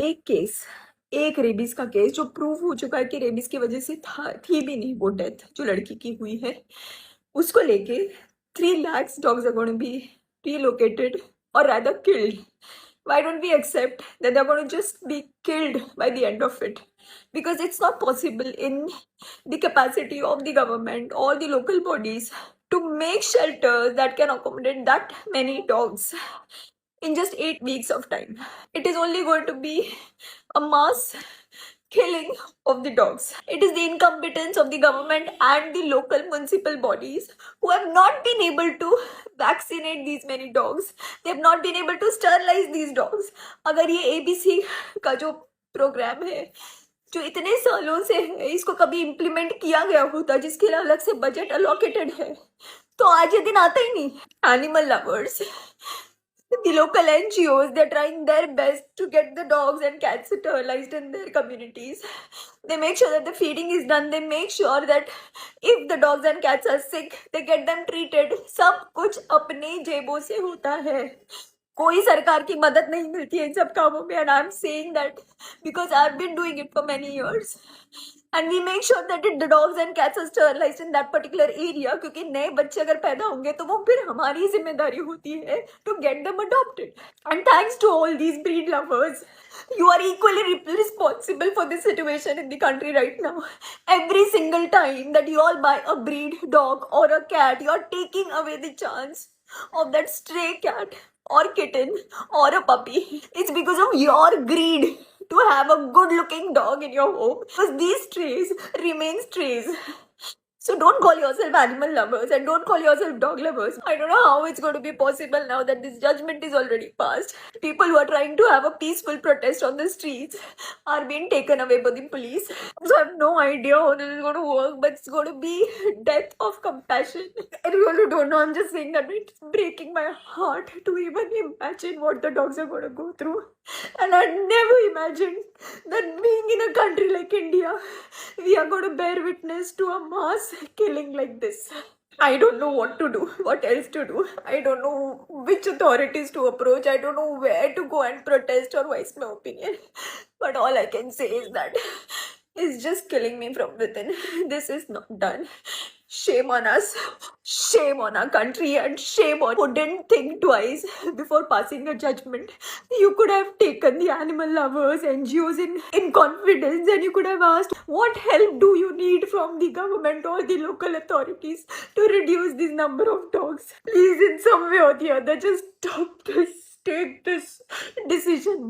एक केस, एक रेबीज का केस जो प्रूव हो चुका है कि रेबीज की वजह से थी भी नहीं वो डेथ जो लड़की की हुई है, उसको लेके 3 lakhs dogs are going to be relocated or rather killed. Why don't we accept that they're going to just be killed by the end of it? Because it's not possible in the capacity of the government or the local bodies to make shelters that can accommodate that many dogs in just 8 weeks of time. It is only going to be a mass killing of the dogs. It is the incompetence of the government and the local municipal bodies who have not been able to vaccinate these many dogs. They have not been able to sterilize these dogs. अगर ये ABC का जो programme है जो इतने सालों से है इसको कभी इम्प्लीमेंट किया गया होता जिसके लिए अलग से बजट अलोकेटेड है तो आज ये दिन आता ही नहीं. Animal lovers, the local NGOs, they're trying their best to get the dogs and cats sterilized in their communities. They make sure that the feeding is done. They make sure that if the dogs and cats are sick, they get them treated. सब कुछ अपने जेबों से होता है. कोई सरकार की मदद नहीं मिलती है इन सब कामों में. And I'm saying that because I've been doing it for many years. And we make sure that the dogs and cats are sterilized in that particular area क्योंकि नए बच्चे अगर पैदा होंगे तो वो फिर हमारी जिम्मेदारी होती है to get them adopted. And thanks to all these breed lovers, you are equally responsible for the situation in the country right now. Every single time that you all buy a breed dog or a cat, you are taking away the chance of that stray cat or kitten or a puppy. It's because of your greed to have a good looking dog in your home because these strays remain strays. So don't call yourself animal lovers and don't call yourself dog lovers. I don't know how it's going to be possible now that this judgment is already passed. People who are trying to have a peaceful protest on the streets are being taken away by the police. So I have no idea how this is going to work, but it's going to be death of compassion. I really don't know. I'm just saying that it's breaking my heart to even imagine what the dogs are going to go through. And I never imagined that being in a country like India, we are going to bear witness to a mass killing like this. I don't know what to do, what else to do. I don't know which authorities to approach. I don't know where to go and protest or voice my opinion. But all I can say is that it's just killing me from within. This is not done. Shame on us, shame on our country, and shame on who didn't think twice before passing a judgment. You could have taken the animal lovers, NGOs in confidence, and you could have asked, what help do you need from the government or the local authorities to reduce this number of dogs? Please, in some way or the other, just stop this, take this decision.